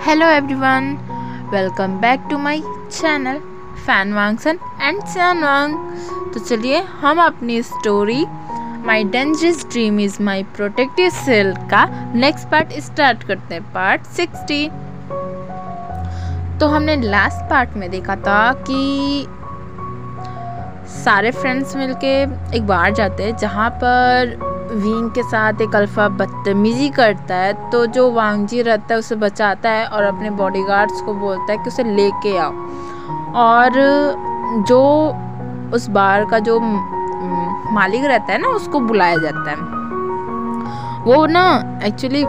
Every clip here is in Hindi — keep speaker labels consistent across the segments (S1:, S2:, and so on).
S1: Hello everyone, welcome back to my channel fan Wangsun and Sunwang. तो चलिए हम अपनी story my dangerous dream is my protective cell का नेक्स्ट पार्ट स्टार्ट करते हैं, पार्ट 60। तो हमने लास्ट पार्ट में देखा था कि सारे फ्रेंड्स मिलके एक बार जाते हैं जहाँ पर विंग के साथ एक अल्फा बदतमीजी करता है। तो जो वांगजी रहता है उसे बचाता है और अपने बॉडीगार्ड्स को बोलता है कि उसे लेके आओ। और जो उस बार का जो मालिक रहता है ना, उसको बुलाया जाता है। वो ना एक्चुअली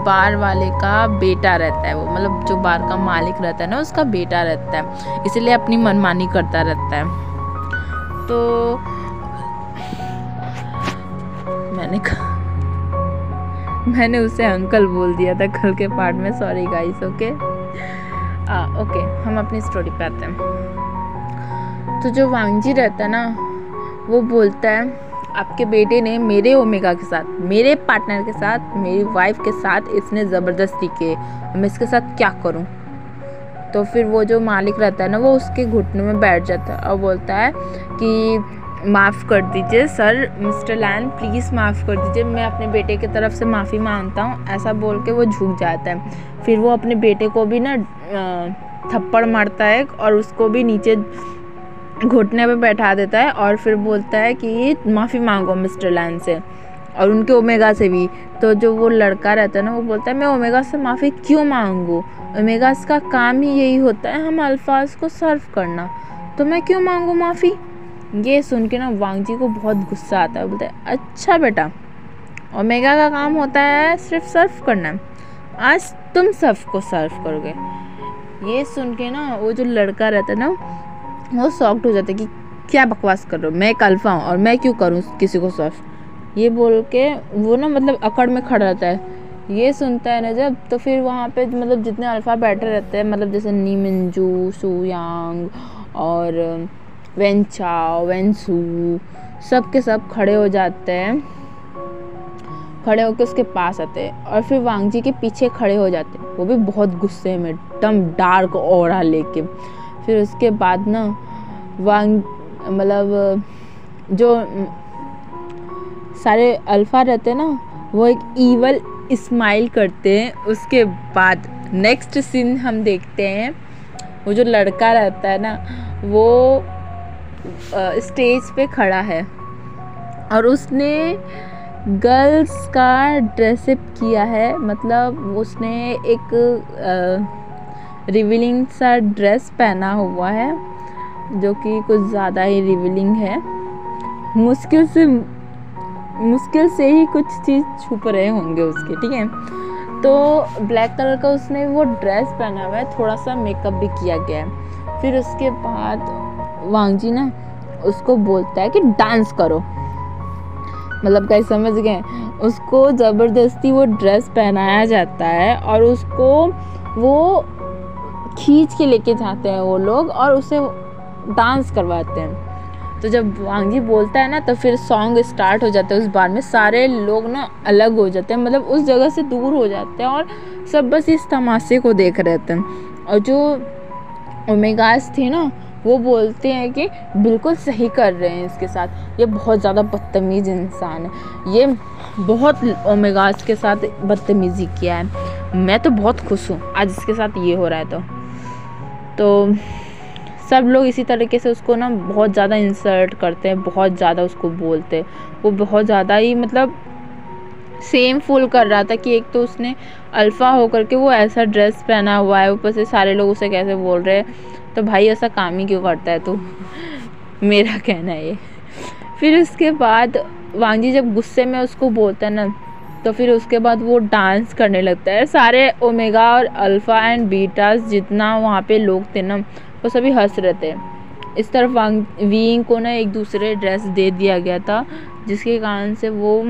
S1: बार वाले का बेटा रहता है, वो मतलब जो बार का मालिक रहता है ना, उसका बेटा रहता है, इसलिए अपनी मनमानी करता रहता है। तो मैंने उसे अंकल बोल दिया था कल के पार्ट में, सॉरी गाइस। ओके, हम अपनी स्टोरी पे आते हैं। तो जो वांगजी रहता है ना, वो बोलता है आपके बेटे ने मेरे ओमेगा के साथ, मेरे पार्टनर के साथ, मेरी वाइफ के साथ इसने ज़बरदस्ती की, मैं इसके साथ क्या करूं। तो फिर वो जो मालिक रहता है ना, वो उसके घुटनों में बैठ जाता है और बोलता है कि माफ़ कर दीजिए सर, मिस्टर लैन प्लीज़ माफ़ कर दीजिए, मैं अपने बेटे की तरफ से माफ़ी मांगता हूँ। ऐसा बोल के वो झुक जाता है। फिर वो अपने बेटे को भी ना थप्पड़ मारता है और उसको भी नीचे घुटने पे बैठा देता है और फिर बोलता है कि माफ़ी मांगो मिस्टर लैन से और उनके ओमेगा से भी। तो जो वो लड़का रहता है ना, वो बोलता है मैं ओमेगा से माफ़ी क्यों मांगूँ, ओमेगास का काम ही यही होता है हम अल्फाज को सर्व करना, तो मैं क्यों मांगूँ माफ़ी। ये सुन के ना वांगजी को बहुत गुस्सा आता है। बोलते हैं अच्छा बेटा, ओमेगा का काम होता है सिर्फ सर्व करना, आज तुम सबको सर्व करोगे। ये सुन के ना वो जो लड़का रहता है ना, वो शॉक्ड हो जाता है कि क्या बकवास कर रहे हो, मैं एक अल्फा हूँ और मैं क्यों करूँ किसी को सर्व। ये बोल के वो ना मतलब अकड़ में खड़ा रहता है। ये सुनता है ना जब, तो फिर वहाँ पे मतलब जितने अल्फा बैठे रहते हैं, मतलब जैसे नीमिंजू, सुयांग और वेंचाओ, वेंसू, सब के सब खड़े हो जाते हैं। खड़े होकर उसके पास आते हैं और फिर वांगजी के पीछे खड़े हो जाते हैं, वो भी बहुत गुस्से में, एकदम डार्क ऑरा लेके। फिर उसके बाद ना मतलब जो सारे अल्फा रहते हैं ना, वो एक ईवल स्माइल करते हैं। उसके बाद नेक्स्ट सीन हम देखते हैं, वो जो लड़का रहता है ना, वो स्टेज पे खड़ा है और उसने गर्ल्स का ड्रेसअप किया है। मतलब उसने एक रिवीलिंग सा ड्रेस पहना हुआ है, जो कि कुछ ज़्यादा ही रिवीलिंग है। मुश्किल से ही कुछ चीज़ छुप रहे होंगे उसके, ठीक है। तो ब्लैक कलर का उसने वो ड्रेस पहना हुआ है, थोड़ा सा मेकअप भी किया गया है। फिर उसके बाद वांगजी ना उसको बोलता है कि डांस करो, मतलब कहीं समझ गए, उसको ज़बरदस्ती वो ड्रेस पहनाया जाता है और उसको वो खींच के लेके जाते हैं वो लोग और उसे डांस करवाते हैं। तो जब वांगजी बोलता है ना, तो फिर सॉन्ग स्टार्ट हो जाता है। उस बार में सारे लोग ना अलग हो जाते हैं, मतलब उस जगह से दूर हो जाते हैं और सब बस इस तमाशे को देख रहे थे। और जो ओमेगास थे ना, वो बोलते हैं कि बिल्कुल सही कर रहे हैं इसके साथ, ये बहुत ज़्यादा बदतमीज़ इंसान है, ये बहुत ओमेगास के साथ बदतमीज़ी किया है, मैं तो बहुत खुश हूँ आज इसके साथ ये हो रहा है। तो सब लोग इसी तरीके से उसको ना बहुत ज़्यादा इंसल्ट करते हैं, बहुत ज़्यादा उसको बोलते हैं। वो बहुत ज़्यादा ही मतलब सेम फुल कर रहा था कि एक तो उसने अल्फ़ा होकर के वो ऐसा ड्रेस पहना हुआ है, ऊपर से सारे लोग उसे कैसे बोल रहे हैं, तो भाई ऐसा काम ही क्यों करता है तू, मेरा कहना है ये। फिर उसके बाद वांगजी जब गुस्से में उसको बोलता है ना, तो फिर उसके बाद वो डांस करने लगता है। सारे ओमेगा और अल्फ़ा एंड बीटास जितना वहाँ पे लोग थे ना, वो सभी हंस रहे थे। इस तरफ विंग को ना एक दूसरे ड्रेस दे दिया गया था, जिसके कारण से वो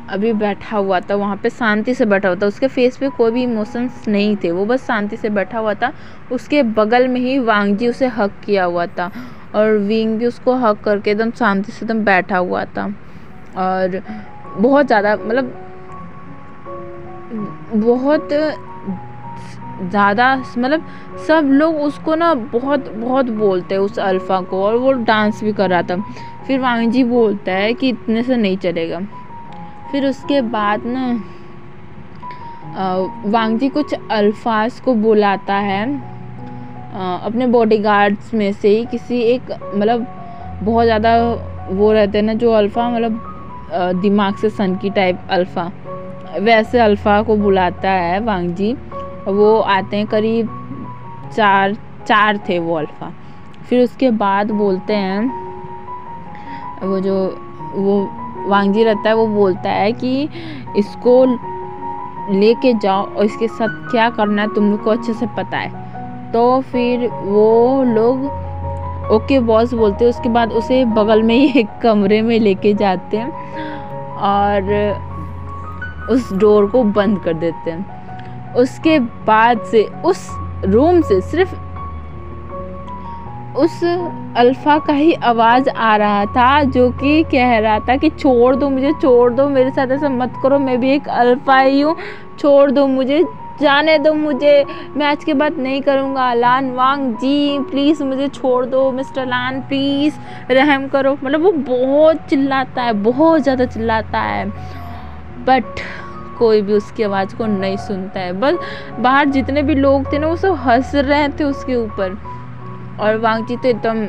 S1: अभी बैठा हुआ था, वहाँ पे शांति से बैठा हुआ था, उसके फेस पे कोई भी इमोशंस नहीं थे, वो बस शांति से बैठा हुआ था। उसके बगल में ही वांगजी उसे हक किया हुआ था और विंग भी उसको हक करके एकदम शांति से एकदम बैठा हुआ था। और बहुत ज़्यादा मतलब बहुत ज़्यादा, मतलब सब लोग उसको ना बहुत बहुत बोलते हैं उस अल्फ़ा को, और वो डांस भी कर रहा था। फिर वांग जी बोलता है कि इतने से नहीं चलेगा। फिर उसके बाद ना वांग जी कुछ अल्फाज को बुलाता है अपने बॉडीगार्ड्स में से ही किसी एक, मतलब बहुत ज़्यादा वो रहते हैं ना जो अल्फ़ा, मतलब दिमाग से सनकी टाइप अल्फ़ा, वैसे अल्फ़ा को बुलाता है वांग जी। वो आते हैं, करीब चार थे वो अल्फ़ा। फिर उसके बाद बोलते हैं, वो वांग जी रहता है, वो बोलता है कि इसको लेके जाओ और इसके साथ क्या करना है तुम लोग को अच्छे से पता है। तो फिर वो लोग ओके बॉस बोलते हैं। उसके बाद उसे बगल में ही एक कमरे में लेके जाते हैं और उस डोर को बंद कर देते हैं। उसके बाद से उस रूम से सिर्फ उस अल्फ़ा का ही आवाज़ आ रहा था, जो कि कह रहा था कि छोड़ दो मुझे, छोड़ दो, मेरे साथ ऐसा मत करो, मैं भी एक अल्फ़ा ही हूँ, छोड़ दो मुझे, जाने दो मुझे, मैं आज के बाद नहीं करूँगा। लान वांग जी प्लीज़ मुझे छोड़ दो, मिस्टर लान प्लीज़ रहम करो। मतलब वो बहुत चिल्लाता है, बहुत ज़्यादा चिल्लाता है, बट कोई भी उसकी आवाज़ को नहीं सुनता है। बस बाहर जितने भी लोग थे ना, वो सब हंस रहे थे उसके ऊपर, और वांग जी तो एकदम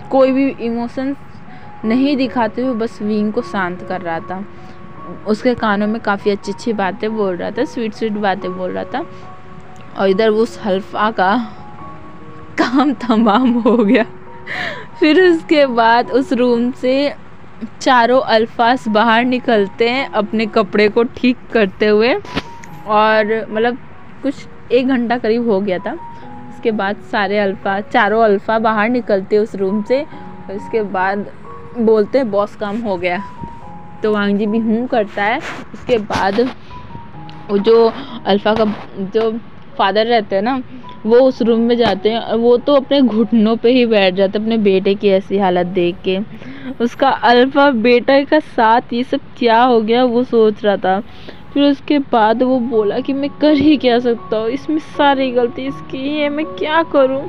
S1: कोई भी इमोशंस नहीं दिखाते हुए बस विंग को शांत कर रहा था। उसके कानों में काफ़ी अच्छी अच्छी बातें बोल रहा था, स्वीट स्वीट बातें बोल रहा था, और इधर उस अल्फ़ा का काम तमाम हो गया। फिर उसके बाद उस रूम से चारों अल्फास बाहर निकलते हैं अपने कपड़े को ठीक करते हुए, और मतलब कुछ 1 घंटा करीब हो गया था। उसके बाद चारों अल्फ़ा बाहर निकलते उस रूम से, और उसके बाद बोलते हैं बॉस काम हो गया। तो वांग जी भी करता है। उसके बाद वो जो अल्फ़ा का जो फादर रहते हैं ना, वो उस रूम में जाते हैं, और वो तो अपने घुटनों पे ही बैठ जाते हैं अपने बेटे की ऐसी हालत देख के। उसका अल्फ़ा बेटा का साथ ये सब क्या हो गया वो सोच रहा था। फिर उसके बाद वो बोला कि मैं कर ही क्या सकता हूँ, इसमें सारी गलती इसकी है, मैं क्या करूँ।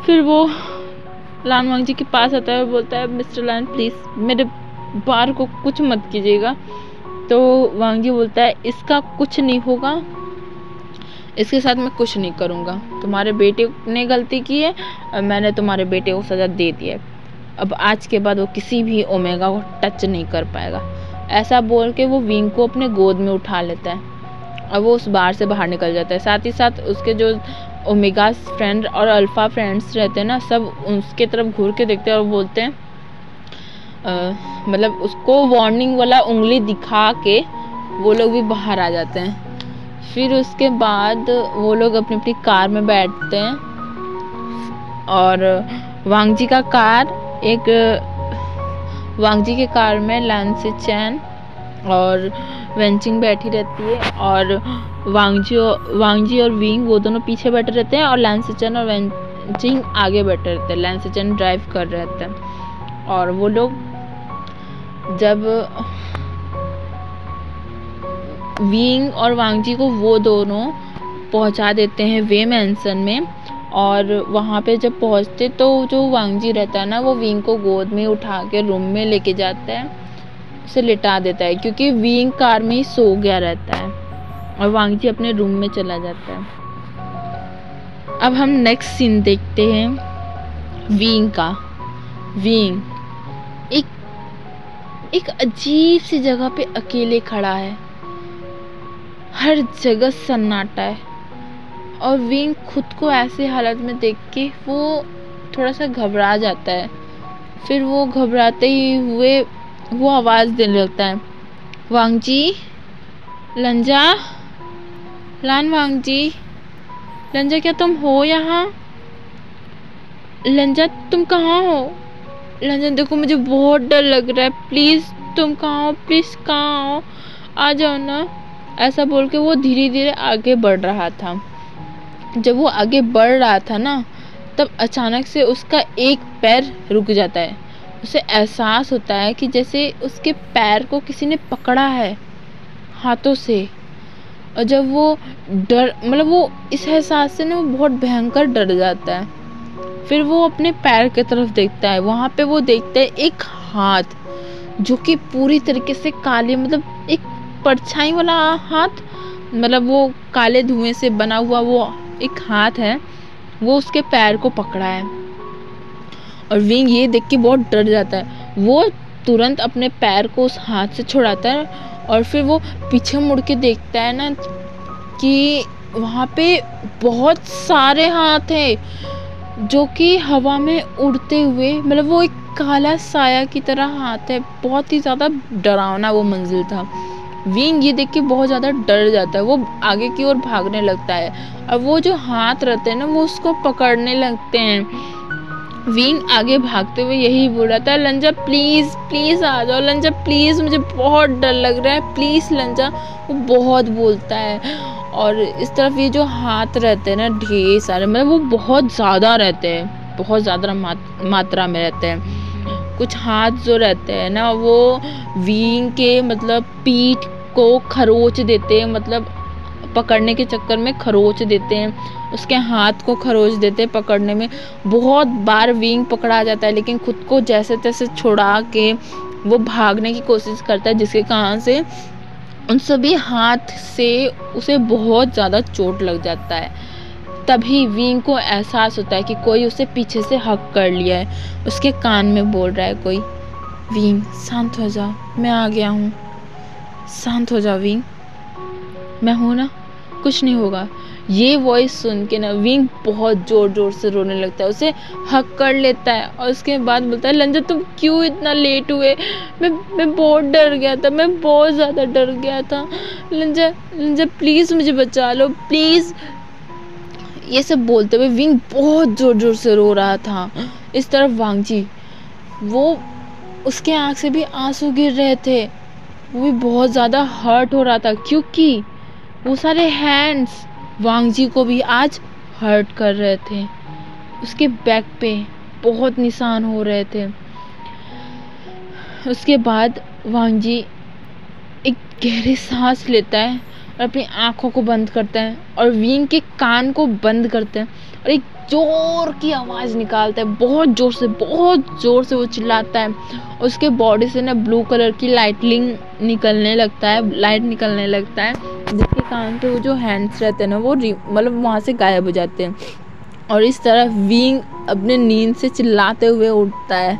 S1: फिर वो लान वांग जी के पास आता है और बोलता है मिस्टर लान प्लीज़ मेरे बार को कुछ मत कीजिएगा। तो वांग जी बोलता है इसका कुछ नहीं होगा, इसके साथ मैं कुछ नहीं करूँगा, तुम्हारे बेटे ने गलती की है और मैंने तुम्हारे बेटे को सज़ा दे दी है, अब आज के बाद वो किसी भी ओमेगा को टच नहीं कर पाएगा। ऐसा बोल के वो विंग को अपने गोद में उठा लेता है और वो उस बार से बाहर निकल जाता है। साथ ही साथ उसके जो ओमेगा फ्रेंड और अल्फ़ा फ्रेंड्स रहते हैं ना, सब उसके तरफ घूर के देखते हैं और बोलते हैं मतलब उसको वार्निंग वाला उंगली दिखा के वो लोग भी बाहर आ जाते हैं। फिर उसके बाद वो लोग अपनी अपनी कार में बैठते हैं और वांग जी के कार में लान सी चैन और वेंचिंग बैठी रहती है, और वांग जी और विंग वो दोनों पीछे बैठे रहते हैं और लान सी चैन और वेंचिंग आगे बैठे रहते हैं। लान सी चैन ड्राइव कर रहे रहते हैं, और वो लोग जब विंग और वांग जी को वो दोनों पहुंचा देते हैं वे मैंसन में, और वहाँ पे जब पहुँचते तो जो वांग जी रहता है ना, वो विंग को गोद में उठा के रूम में लेके जाता है, उसे लिटा देता है क्योंकि विंग कार में ही सो गया रहता है, और वांग जी अपने रूम में चला जाता है। अब हम नेक्स्ट सीन देखते हैं विंग का। विंग एक अजीब सी जगह पे अकेले खड़ा है, हर जगह सन्नाटा है, और विंग खुद को ऐसे हालत में देख के वो थोड़ा सा घबरा जाता है। फिर वो घबराते ही हुए वो आवाज़ देने लगता है, वांग जी, लंजा, लान वांग जी, लंजा क्या तुम हो यहाँ? लंजा तुम कहाँ हो? लंजा देखो मुझे बहुत डर लग रहा है, प्लीज़ तुम कहाँ हो, प्लीज़ कहाँ हो, आ जाओ ना। ऐसा बोल के वो धीरे धीरे आगे बढ़ रहा था। जब वो आगे बढ़ रहा था ना, तब अचानक से उसका एक पैर रुक जाता है। उसे एहसास होता है कि जैसे उसके पैर को किसी ने पकड़ा है। हाथों से। और जब वो डर मतलब वो इस एहसास से ना वो बहुत भयंकर डर जाता है। फिर वो अपने पैर की तरफ देखता है, वहाँ पे वो देखता है एक हाथ जो कि पूरी तरीके से काले, मतलब एक परछाई वाला हाथ, मतलब वो काले धुएं से बना हुआ वो एक हाथ है, वो उसके पैर को पकड़ा है। और विंग ये देख के बहुत डर जाता है। वो तुरंत अपने पैर को उस हाथ से छुड़ाता है और फिर वो पीछे मुड़ के देखता है ना कि वहाँ पे बहुत सारे हाथ हैं जो कि हवा में उड़ते हुए, मतलब वो एक काला साया की तरह हाथ है। बहुत ही ज़्यादा डरावना वो मंजिल था। विंग ये देख के बहुत ज़्यादा डर जाता है, वो आगे की ओर भागने लगता है और वो जो हाथ रहते हैं ना वो उसको पकड़ने लगते हैं। विंग आगे भागते हुए यही बोल रहा था, लंजा प्लीज़ प्लीज़ आ जाओ, लंजा प्लीज़ मुझे बहुत डर लग रहा है, प्लीज़ लंजा। वो बहुत बोलता है। और इस तरफ ये जो हाथ रहते हैं ना ढेर सारे, मतलब वो बहुत ज़्यादा रहते हैं, बहुत ज़्यादा मात्रा में रहते हैं। कुछ हाथ जो रहते हैं ना वो विंग के मतलब पीठ को खरोच देते हैं, मतलब पकड़ने के चक्कर में खरोच देते हैं, उसके हाथ को खरोच देते हैं पकड़ने में। बहुत बार विंग पकड़ा जाता है लेकिन खुद को जैसे तैसे छुड़ा के वो भागने की कोशिश करता है, जिसके कारण से उन सभी हाथ से उसे बहुत ज़्यादा चोट लग जाता है। तभी विंग को एहसास होता है कि कोई उसे पीछे से हक कर लिया है। उसके कान में बोल रहा है कोई, विंग शांत हो जाओ, मैं आ गया हूँ, शांत हो जाओ विंग, मैं हूँ ना, कुछ नहीं होगा। ये वॉइस सुन के ना विंग बहुत ज़ोर ज़ोर से रोने लगता है, उसे हक कर लेता है और उसके बाद बोलता है, लंजा तुम क्यों इतना लेट हुए, मैं बहुत डर गया था, मैं बहुत ज़्यादा डर गया था, लंजा लंजा प्लीज़ मुझे बचा लो प्लीज़। ये सब बोलते हुए विंग बहुत ज़ोर ज़ोर से रो रहा था। इस तरफ वांगजी, वो उसके आँख से भी आंसू गिर रहे थे, वो भी बहुत ज़्यादा हर्ट हो रहा था क्योंकि वो सारे हैंड्स वांगजी को भी आज हर्ट कर रहे थे। उसके बैक पे बहुत निशान हो रहे थे। उसके बाद वांगजी एक गहरी सांस लेता है और अपनी आंखों को बंद करता है और विंग के कान को बंद करता है और एक जोर की आवाज़ निकालता है, बहुत ज़ोर से वो चिल्लाता है। और उसके बॉडी से ना ब्लू कलर की लाइट निकलने लगता है, जिसके कारण से वो जो हैंड्स रहते हैं ना वो मतलब वहाँ से गायब हो जाते हैं। और इस तरह विंग अपने नींद से चिल्लाते हुए उठता है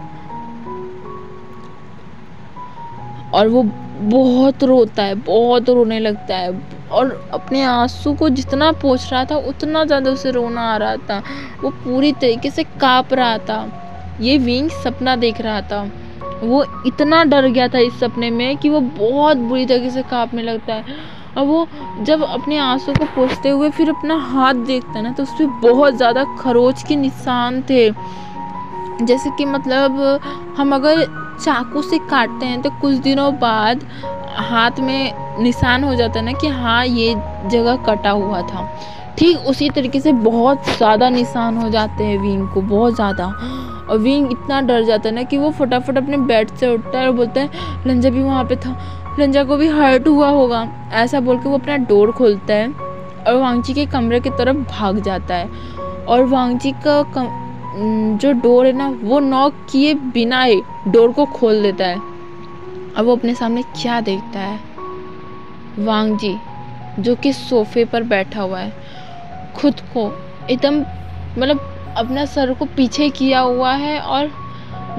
S1: और वो बहुत रोता है, बहुत रोने लगता है और अपने आंसू को जितना पोंछ रहा था उतना ज़्यादा उसे रोना आ रहा था। वो पूरी तरीके से काँप रहा था। ये विंग सपना देख रहा था, वो इतना डर गया था इस सपने में कि वो बहुत बुरी तरीके से काँपने लगता है। और वो जब अपने आंसू को पोंछते हुए फिर अपना हाथ देखता है ना तो उस पर बहुत ज़्यादा खरोच के निशान थे, जैसे कि मतलब हम अगर चाकू से काटते हैं तो कुछ दिनों बाद हाथ में निशान हो जाता है ना कि हाँ ये जगह कटा हुआ था। ठीक उसी तरीके से बहुत ज़्यादा निशान हो जाते हैं विंग को, बहुत ज़्यादा। और विंग इतना डर जाता है ना कि वो फटाफट अपने बेड से उठता है और बोलता है, लंजा भी वहाँ पे था, लंजा को भी हर्ट हुआ होगा। ऐसा बोल के वो अपना डोर खोलता है और वांगजी के कमरे की तरफ भाग जाता है। और वांगजी का जो डोर है ना वो नॉक किए बिना ही डोर को खोल देता है। अब वो अपने सामने क्या देखता है, वांगजी जो कि सोफे पर बैठा हुआ है, खुद को एकदम मतलब अपना सर को पीछे किया हुआ है और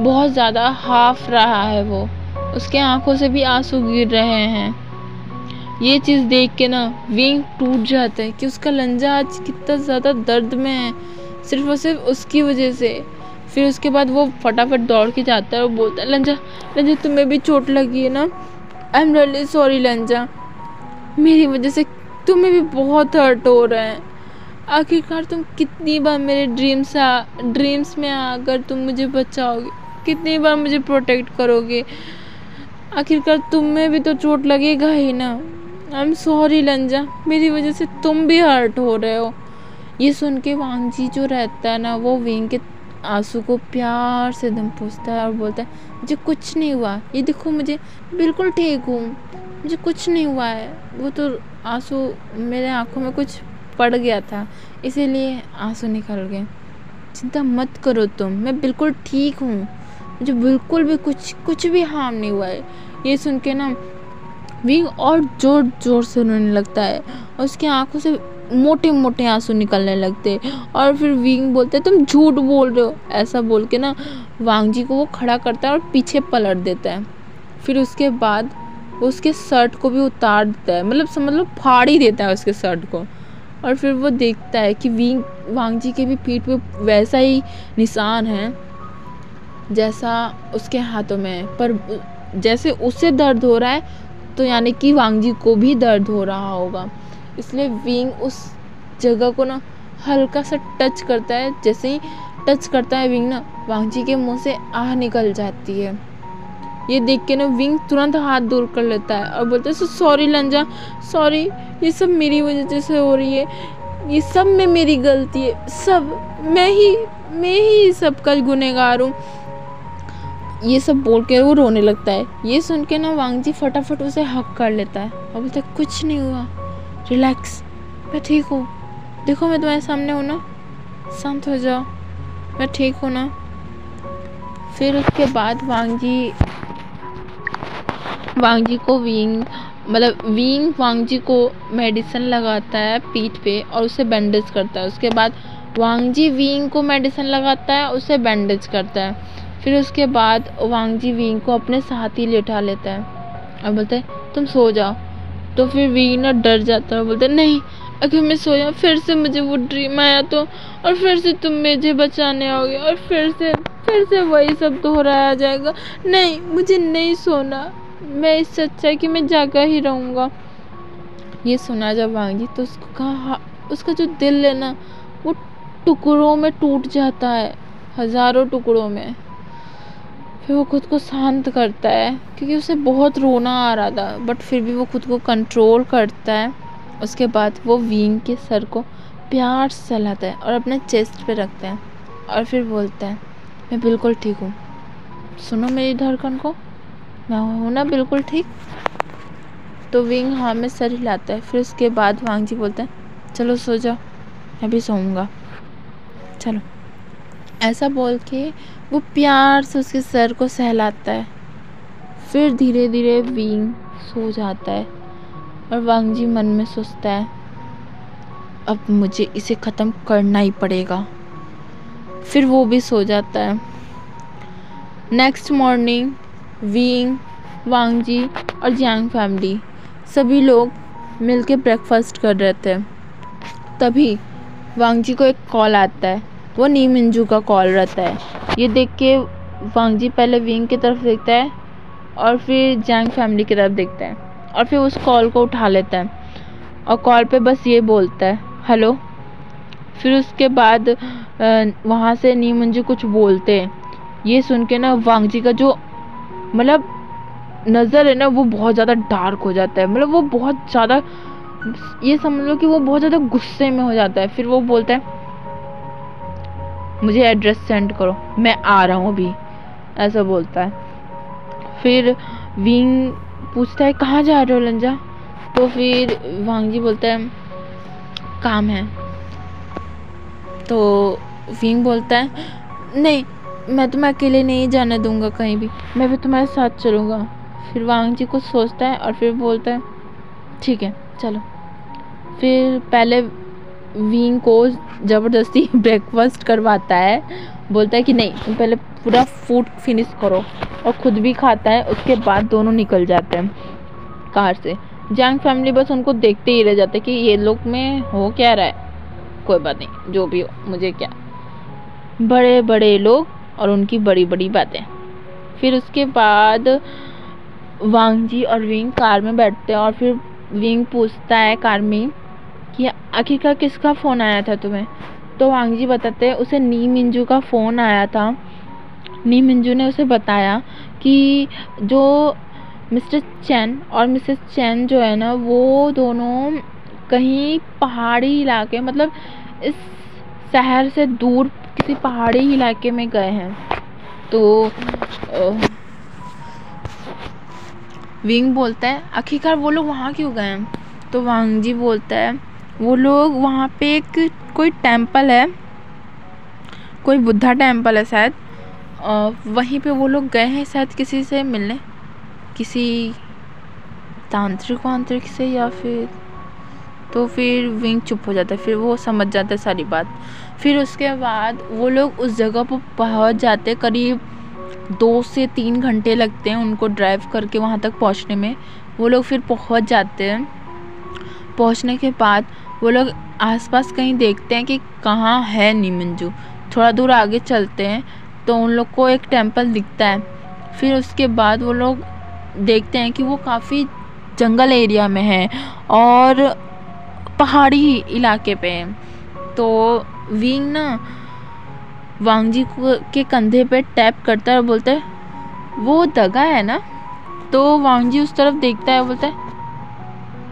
S1: बहुत ज़्यादा हाफ रहा है। वो उसके आंखों से भी आंसू गिर रहे हैं। ये चीज़ देख के ना विंग टूट जाता है कि उसका लंजा आज कितना ज़्यादा दर्द में है, सिर्फ और सिर्फ उसकी वजह से। फिर उसके बाद वो फटाफट दौड़ के जाता है और बोलता है, लंजा लंजा तुम्हें भी चोट लगी है ना, आई एम रियली सॉरी लंजा, मेरी वजह से तुम्हें भी बहुत हर्ट हो रहा है। आखिरकार तुम कितनी बार मेरे ड्रीम्स में आकर तुम मुझे बचाओगे, कितनी बार मुझे प्रोटेक्ट करोगे, आखिरकार तुम्हें भी तो चोट लगेगा ही ना। आई एम सॉरी लंजा, मेरी वजह से तुम भी हर्ट हो रहे हो। ये सुन के वांगजी जो रहता है ना वो विंग के आंसू को प्यार से दम पूछता है और बोलता है, मुझे कुछ नहीं हुआ, ये देखो मुझे बिल्कुल ठीक हूँ, मुझे कुछ नहीं हुआ है, वो तो आंसू मेरे आंखों में कुछ पड़ गया था, इसीलिए आंसू निकल गए। चिंता मत करो तुम, मैं बिल्कुल ठीक हूँ, मुझे बिल्कुल भी कुछ भी हार्म नहीं हुआ है। ये सुन के ना विंग और जोर जोर से रोने लगता है और उसकी आंखों से मोटे मोटे आंसू निकलने लगते। और फिर विंग बोलते तुम झूठ बोल रहे हो, ऐसा बोल के ना वांग जी को वो खड़ा करता है और पीछे पलट देता है। फिर उसके बाद वो उसके शर्ट को भी उतार देता है, मतलब फाड़ ही देता है उसके शर्ट को। और फिर वो देखता है कि वांग जी के भी पीठ पे वैसा ही निशान है जैसा उसके हाथों में है, पर जैसे उसे दर्द हो रहा है तो यानी कि वांग जी को भी दर्द हो रहा होगा। इसलिए विंग उस जगह को ना हल्का सा टच करता है। जैसे ही टच करता है विंग ना, वांग जी के मुंह से आह निकल जाती है। ये देख के ना विंग तुरंत हाथ दूर कर लेता है और बोलता है सॉरी लंजा, सॉरी, ये सब मेरी वजह से हो रही है, ये सब में मेरी गलती है, सब मैं ही सबका गुनहगार हूँ। ये सब बोल के वो रोने लगता है। ये सुन के ना वांग जी फटाफट उसे हक कर लेता है और बोलता है कुछ नहीं हुआ, रिलैक्स, मैं ठीक हूँ, देखो मैं तुम्हारे सामने हूँ ना, शांत हो जाओ, मैं ठीक हूँ ना। फिर उसके बाद वांग जी को विंग वांग जी को मेडिसिन लगाता है पीठ पे और उसे बैंडेज करता है। उसके बाद वांग जी विंग को मेडिसिन लगाता है, उसे बैंडेज करता है। फिर उसके बाद वांग जी विंग को अपने साथ ही लेटा लेता है और बोलते है तुम सो जाओ। तो फिर विंग ना डर जाता है और बोलते नहीं, अगर मैं सोया फिर से मुझे वो ड्रीम आया तो, और फिर से तुम मुझे बचाने आओगे और फिर से वही सब दोहराया जाएगा, नहीं मुझे नहीं सोना, मैं इससे अच्छा है कि मैं जागा ही रहूँगा। ये सुना जब वांग जी तो उसका जो दिल है ना वो टुकड़ों में टूट जाता है, हजारों टुकड़ों में। फिर वो खुद को शांत करता है क्योंकि उसे बहुत रोना आ रहा था, बट फिर भी वो खुद को कंट्रोल करता है। उसके बाद वो विंग के सर को प्यार से सहलाता है और अपने चेस्ट पे रखता है और फिर बोलता है मैं बिल्कुल ठीक हूँ, सुनो मेरी धड़कन को, मैं हूँ ना बिल्कुल ठीक। तो विंग हाँ में सर हिलाता है। फिर उसके बाद वांग जी बोलते हैं चलो सो जाओ, मैं भी सोऊंगा, चलो। ऐसा बोल के वो प्यार से उसके सर को सहलाता है। फिर धीरे धीरे विंग सो जाता है और वांग जी मन में सोचता है अब मुझे इसे ख़त्म करना ही पड़ेगा। फिर वो भी सो जाता है। नेक्स्ट मॉर्निंग विंग, वांग जी और जियांग फैमिली सभी लोग मिलके ब्रेकफास्ट कर रहे थे। तभी वांग जी को एक कॉल आता है, वो नी मिंजू का कॉल रहता है। ये देख के वांग जी पहले विंग की तरफ देखता है और फिर जियांग फैमिली की तरफ देखता है और फिर उस कॉल को उठा लेता है और कॉल पे बस ये बोलता है हेलो। फिर उसके बाद वहाँ से नी मिंजू कुछ बोलते हैं। ये सुन के ना वांग जी का जो नज़र है ना वो बहुत ज़्यादा डार्क हो जाता है, वो बहुत ज़्यादा, ये समझ लो कि वो बहुत ज़्यादा गुस्से में हो जाता है। फिर वो बोलता है मुझे एड्रेस सेंड करो, मैं आ रहा हूँ अभी, ऐसा बोलता है। फिर विंग पूछता है कहाँ जा रहे हो लंजा। तो फिर वांग जी बोलता है काम है। तो विंग बोलता है नहीं, मैं तुम्हें अकेले नहीं जाने दूंगा कहीं भी, मैं भी तुम्हारे साथ चलूँगा। फिर वांग जी कुछ सोचता है और फिर बोलता है ठीक है चलो। फिर पहले विंग को ज़बरदस्ती ब्रेकफास्ट करवाता है, बोलता है कि नहीं तुम पहले पूरा फूड फिनिश करो, और खुद भी खाता है। उसके बाद दोनों निकल जाते हैं कार से। जियांग फैमिली बस उनको देखते ही रह जाते कि ये लोग में हो क्या रहा है, कोई बात नहीं जो भी हो, मुझे क्या, बड़े बड़े लोग और उनकी बड़ी बड़ी बातें। फिर उसके बाद वांग जी और विंग कार में बैठते हैं और फिर विंग पूछता है कार में कि आखिरकार किसका फ़ोन आया था तुम्हें। तो वांग जी बताते हैं उसे नी मिंजू का फ़ोन आया था। नी मिंजू ने उसे बताया कि जो मिस्टर चैन और मिसेस चैन जो है ना वो दोनों कहीं पहाड़ी इलाके, इस शहर से दूर किसी पहाड़ी इलाके में गए हैं। तो विंग बोलता है आखिरकार वो लोग वहाँ क्यों गए हैं? तो वांग जी बोलता है वो लोग वहाँ पे एक कोई टेम्पल है, कोई बुद्धा टेम्पल है शायद, वहीं पे वो लोग गए हैं शायद किसी से मिलने, किसी तांत्रिक वांत्रिक से या फिर। तो फिर विंग चुप हो जाता है, फिर वो समझ जाता है सारी बात। फिर उसके बाद वो लोग उस जगह पर पहुंच जाते हैं, करीब 2 से 3 घंटे लगते हैं उनको ड्राइव करके वहाँ तक पहुँचने में। वो लोग फिर पहुँच जाते हैं। पहुँचने के बाद वो लोग आसपास कहीं देखते हैं कि कहाँ है नीमिंजू। थोड़ा दूर आगे चलते हैं तो उन लोग को एक टेम्पल दिखता है। फिर उसके बाद वो लोग देखते हैं कि वो काफ़ी जंगल एरिया में है और पहाड़ी इलाके पे है। तो विंग ना वांग जी के कंधे पे टैप करता है और बोलता है वो दगा है ना? तो वांग जी उस तरफ देखता है, बोलता है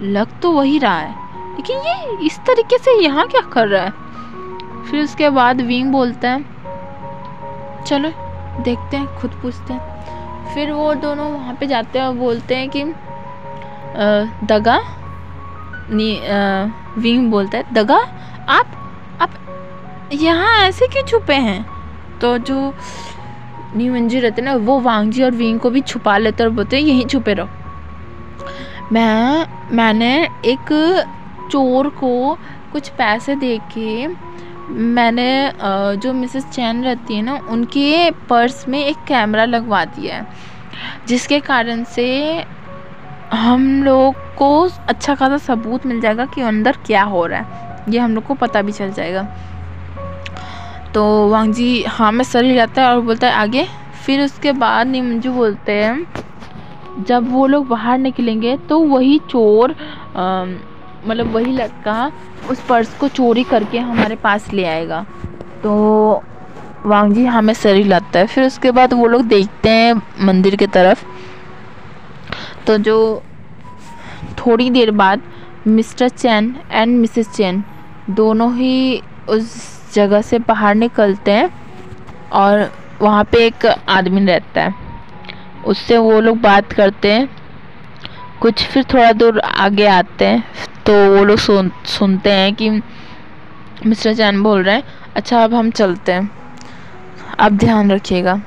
S1: लग तो वही रहा है, लेकिन ये इस तरीके से यहाँ क्या कर रहा है? फिर उसके बाद विंग बोलता है चलो देखते हैं, खुद पूछते हैं। फिर वो दोनों वहाँ पे जाते हैं और बोलते हैं कि दगा, विंग बोलता है दगा आप यहाँ ऐसे क्यों छुपे हैं? तो जो नीमिंजू रहते ना वो वांग जी और विंग को भी छुपा लेते और बोलते हैं यहीं छुपे रहो। मैंने एक चोर को कुछ पैसे दे के मैंने जो मिसेस चैन रहती है ना उनके पर्स में एक कैमरा लगवा दिया है, जिसके कारण से हम लोग को अच्छा खासा सबूत मिल जाएगा कि अंदर क्या हो रहा है, ये हम लोग को पता भी चल जाएगा। तो वांग जी हाँ में सर हिलाता है और बोलता है आगे। फिर उसके बाद नीमिंजू बोलते हैं जब वो लोग बाहर निकलेंगे तो वही चोर मतलब वही लड़का उस पर्स को चोरी करके हमारे पास ले आएगा। तो वांग जी हाँ में सर हिलाता है। फिर उसके बाद वो लोग देखते हैं मंदिर की तरफ। तो जो थोड़ी देर बाद मिस्टर चैन एंड मिसेस चैन दोनों ही उस जगह से बाहर निकलते हैं और वहाँ पे एक आदमी रहता है, उससे वो लोग बात करते हैं कुछ। फिर थोड़ा दूर आगे आते हैं तो वो लोग सुनते हैं कि मिस्टर चैन बोल रहे हैं अच्छा अब हम चलते हैं, आप ध्यान रखिएगा,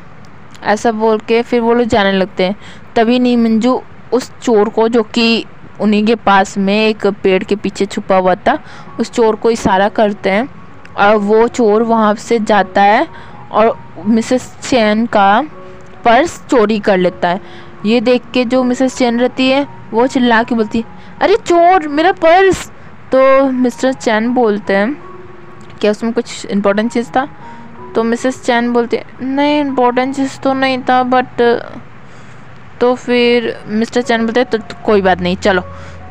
S1: ऐसा बोल के फिर वो लोग जाने लगते हैं। तभी नीमिंजू उस चोर को जो कि उन्हीं के पास में एक पेड़ के पीछे छुपा हुआ था, उस चोर को इशारा करते हैं और वो चोर वहाँ से जाता है और मिसेस चैन का पर्स चोरी कर लेता है। ये देख के जो मिसेस चैन रहती है वो चिल्ला के बोलती है अरे चोर मेरा पर्स। तो मिस्टर चैन बोलते हैं क्या उसमें कुछ इम्पोर्टेंट चीज़ था? तो मिसेस चैन बोलती है नहीं इम्पोर्टेंट चीज़ तो नहीं था बट। तो फिर मिस्टर चैन बोलते हैं तो कोई बात नहीं चलो।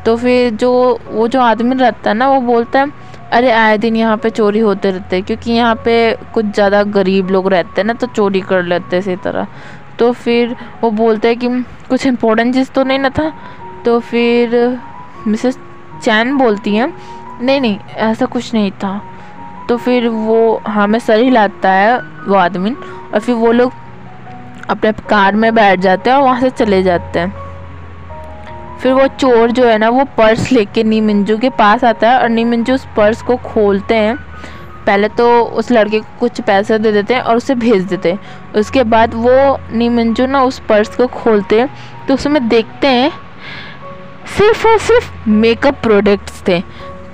S1: तो फिर वो जो आदमी रहता है ना वो बोलता है अरे आए दिन यहाँ पे चोरी होते रहते हैं, क्योंकि यहाँ पे कुछ ज़्यादा गरीब लोग रहते हैं ना तो चोरी कर लेते हैं इसी तरह। तो फिर वो बोलते हैं कि कुछ इम्पोर्टेंट चीज़ तो नहीं ना था? तो फिर मिसेस चैन बोलती हैं नहीं ऐसा कुछ नहीं था। तो फिर वो हमें सर हिलाता है वो आदमी और फिर वो लोग अपने कार में बैठ जाते हैं और वहाँ से चले जाते हैं। फिर वो चोर जो है ना वो पर्स लेके नीमिंजू के पास आता है और नीमिंजू उस पर्स को खोलते हैं। पहले तो उस लड़के को कुछ पैसे दे देते हैं और उसे भेज देते हैं। उसके बाद वो नीमिंजू ना उस पर्स को खोलते हैं तो उसमें देखते हैं सिर्फ और सिर्फ मेकअप प्रोडक्ट्स थे।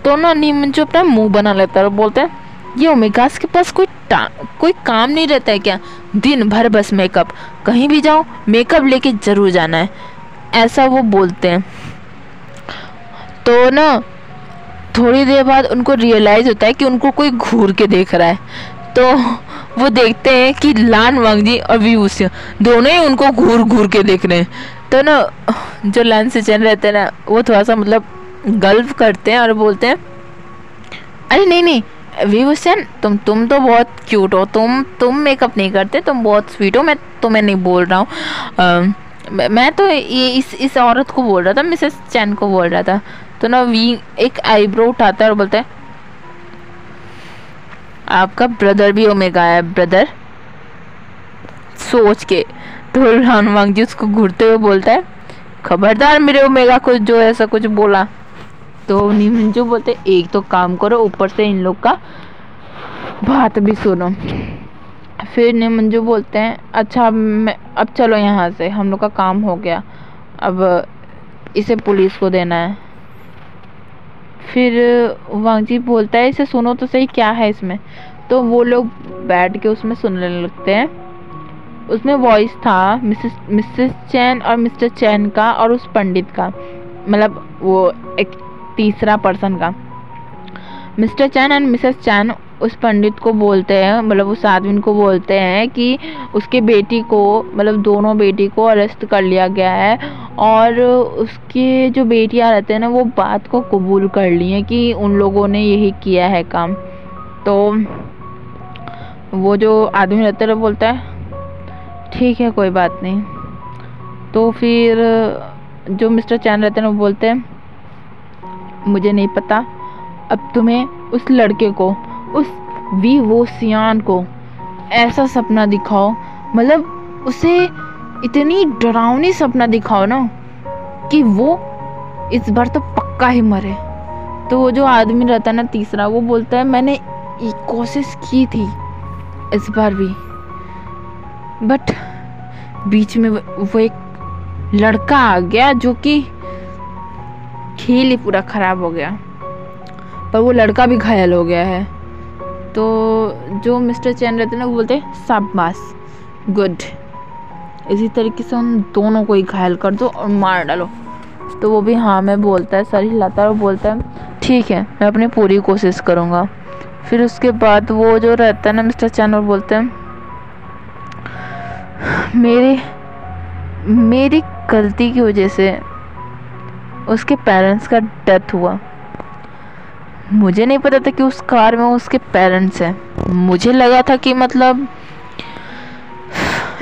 S1: तो ना नीमिंजू अपना मुंह बना लेता है और बोलते हैं ये ओमेगास के पास कोई काम नहीं रहता है क्या? दिन भर बस मेकअप, कहीं भी जाओ मेकअप लेके जरूर जाना है, ऐसा वो बोलते हैं। तो ना थोड़ी देर बाद उनको रियलाइज़ होता है कि उनको कोई घूर के देख रहा है। तो वो देखते हैं कि लान वांग जी और विभूषण दोनों ही उनको घूर के देख रहे हैं। तो ना जो लान से चैन रहते हैं ना वो थोड़ा सा मतलब गल्फ करते हैं और बोलते हैं अरे नहीं विभूषण तुम तो बहुत क्यूट हो, तुम मेकअप नहीं करते, तुम बहुत स्वीट हो, मैं तुम्हें नहीं बोल रहा हूँ, मैं तो ये इस औरत को बोल रहा था, मिसेस चैन को बोल रहा था। तो ना वी एक आईब्रो उठाता है और बोलता है आपका ब्रदर भी ओमेगा है ब्रदर, सोच के। तो लान वांग जी उसको घूरते हुए बोलता है खबरदार मेरे ओमेगा को जो ऐसा कुछ बोला। तो नीमंजू बोलते एक तो काम करो, ऊपर से इन लोग का बात भी सुनो। फिर नीमंजू बोलते हैं अच्छा अब चलो यहाँ से, हम लोग का काम हो गया, अब इसे पुलिस को देना है। फिर वांगजी बोलता है इसे सुनो तो सही क्या है इसमें। तो वो लोग बैठ के उसमें सुनने लगते हैं। उसमें वॉइस था मिसेस चैन और मिस्टर चैन का और उस पंडित का, मतलब वो एक तीसरा पर्सन का। मिस्टर चैन एंड मिसेस चैन उस पंडित को बोलते हैं, मतलब उस आदमी को बोलते हैं कि उसके बेटी को, मतलब दोनों बेटी को अरेस्ट कर लिया गया है और उसके जो बेटियां रहते हैं ना वो बात को कबूल कर ली हैं कि उन लोगों ने यही किया है काम। तो वो जो आदमी रहता है वो बोलता है ठीक है कोई बात नहीं। तो फिर जो मिस्टर चैन रहते हैं वो बोलते हैं मुझे नहीं पता, अब तुम्हें उस लड़के को, उस वी वो सियान को ऐसा सपना दिखाओ, मतलब उसे इतनी डरावनी सपना दिखाओ ना कि वो इस बार तो पक्का ही मरे। तो वो जो आदमी रहता है ना तीसरा, वो बोलता है मैंने एक कोशिश की थी इस बार भी, बट बीच में वो एक लड़का आ गया जो कि खेल ही पूरा खराब हो गया, पर वो लड़का भी घायल हो गया है। तो जो मिस्टर चैन रहते हैं ना वो बोलते हैं शाबाश गुड, इसी तरीके से उन दोनों को ही घायल कर दो और मार डालो। तो वो भी हाँ में बोलता है, सर हिलाता है और बोलता है ठीक है मैं अपनी पूरी कोशिश करूँगा। फिर उसके बाद वो जो रहता है ना मिस्टर चैन और बोलते हैं मेरी गलती की वजह से उसके पेरेंट्स का डेथ हुआ। मुझे नहीं पता था कि उस कार में उसके पेरेंट्स हैं, मुझे लगा था कि मतलब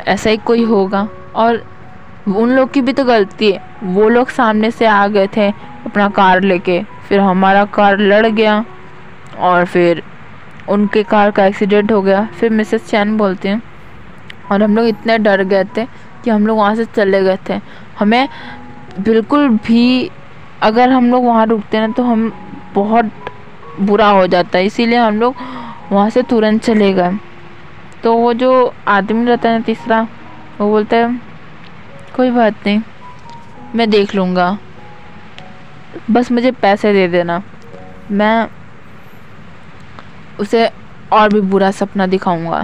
S1: ऐसा ही कोई होगा, और उन लोग की भी तो गलती है, वो लोग सामने से आ गए थे अपना कार लेके, फिर हमारा कार लड़ गया और फिर उनके कार का एक्सीडेंट हो गया। फिर मिसेस चैन बोलते हैं और हम लोग इतने डर गए थे कि हम लोग वहाँ से चले गए थे, हमें बिल्कुल भी अगर हम लोग वहाँ रुकते ना तो हम बहुत बुरा हो जाता है, इसीलिए हम लोग वहाँ से तुरंत चले गए। तो वो जो आदमी रहता है ना तीसरा, वो बोलता है कोई बात नहीं मैं देख लूँगा, बस मुझे पैसे दे देना, मैं उसे और भी बुरा सपना दिखाऊंगा।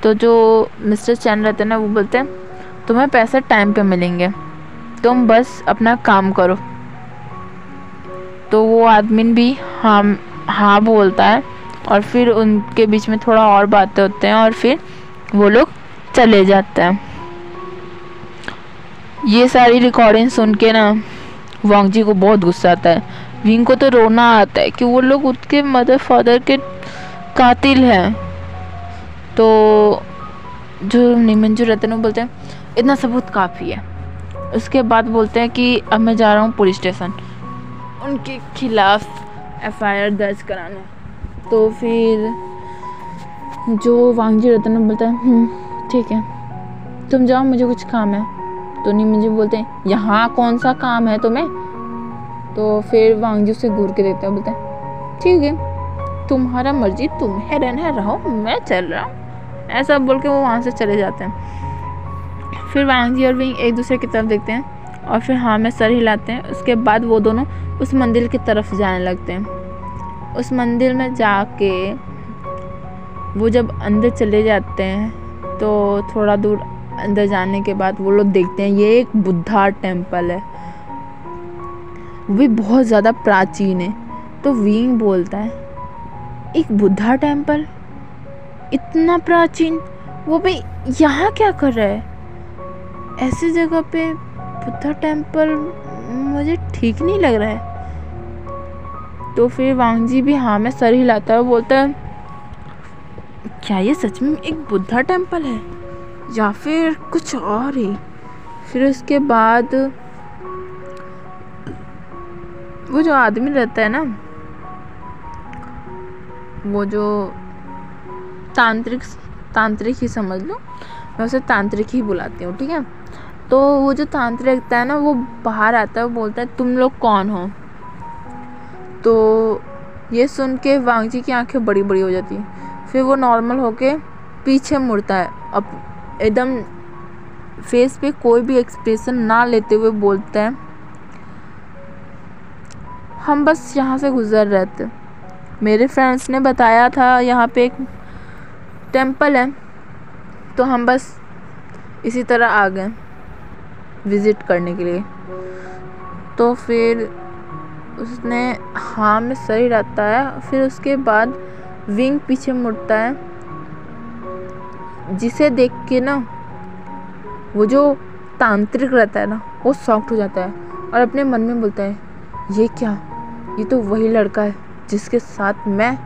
S1: तो जो मिस्टर चैन रहते हैं ना वो बोलते हैं तुम्हें पैसे टाइम पे मिलेंगे, तुम बस अपना काम करो। तो वो आदमी भी हाँ बोलता है और फिर उनके बीच में थोड़ा और बातें होते हैं और फिर वो लोग चले जाते हैं। ये सारी रिकॉर्डिंग सुन के ना वांगजी को बहुत गुस्सा आता है, विंग को तो रोना आता है कि वो लोग उसके मदर फादर के कातिल हैं। तो जो नीमंजू रहते हैं वो बोलते हैं इतना सबूत काफ़ी है। उसके बाद बोलते हैं कि अब मैं जा रहा हूँ पुलिस स्टेशन उनके खिलाफ FIR दर्ज कराने। तो फिर जो वांगजी रहता है ना बोलता है ठीक है तुम जाओ मुझे कुछ काम है। तो नीमंजू बोलते हैं यहाँ कौन सा काम है तुम्हें। तो फिर वांगजी उसे घूर के देखता है, बोलते हैं ठीक है तुम्हारा मर्जी, तुम्हें रहना रहो मैं चल रहा हूँ, ऐसा बोल के वो वहाँ से चले जाते हैं। फिर वांगजी और विंग एक दूसरे की तरफ देखते हैं और फिर हाँ में सर हिलाते हैं। उसके बाद वो दोनों उस मंदिर की तरफ जाने लगते हैं। उस मंदिर में जाके वो जब अंदर चले जाते हैं तो थोड़ा दूर अंदर जाने के बाद वो लोग देखते हैं ये एक बुद्धा टेम्पल है, वो भी बहुत ज़्यादा प्राचीन है। तो विंग बोलता है एक बुद्धा टेम्पल इतना प्राचीन, वो भी यहाँ क्या कर रहा है, ऐसी जगह पे बुद्धा टेम्पल मुझे ठीक नहीं लग रहा है। तो फिर वांगजी भी हाँ में सर हिलाता है और बोलता है क्या ये सच में एक बुद्धा टेम्पल है या फिर कुछ और ही। फिर उसके बाद वो जो आदमी रहता है ना, वो जो तांत्रिक ही समझ लो, मैं उसे तांत्रिक ही बुलाती हूँ, ठीक है। तो वो जो तांत्रिक रहता है ना वो बाहर आता है, वो बोलता है तुम लोग कौन हो। तो ये सुन के वांगजी की आंखें बड़ी बड़ी हो जाती हैं। फिर वो नॉर्मल होके पीछे मुड़ता है, अब एकदम फेस पे कोई भी एक्सप्रेशन ना लेते हुए बोलता है हम बस यहाँ से गुजर रहे थे, मेरे फ्रेंड्स ने बताया था यहाँ पे एक टेम्पल है, तो हम बस इसी तरह आ गए विज़िट करने के लिए। तो फिर उसने हाँ में सही रहता है। फिर उसके बाद विंग पीछे मुड़ता है, जिसे देख के ना वो जो तांत्रिक रहता है ना वो शॉक्ड हो जाता है और अपने मन में बोलता है ये क्या, ये तो वही लड़का है जिसके साथ मैं,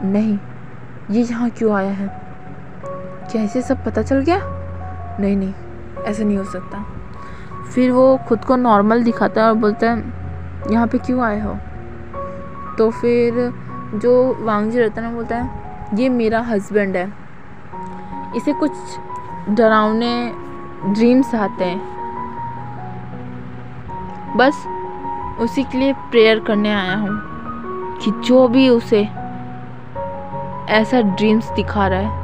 S1: नहीं ये यहाँ क्यों आया है, क्या इसे सब पता चल गया, नहीं नहीं ऐसा नहीं हो सकता। फिर वो खुद को नॉर्मल दिखाता है और बोलता है यहाँ पे क्यों आए हो। तो फिर जो वांगजी रहता है ना बोलता है ये मेरा हस्बैंड है, इसे कुछ डरावने ड्रीम्स आते हैं, बस उसी के लिए प्रेयर करने आया हूँ कि जो भी उसे ऐसा ड्रीम्स दिखा रहा है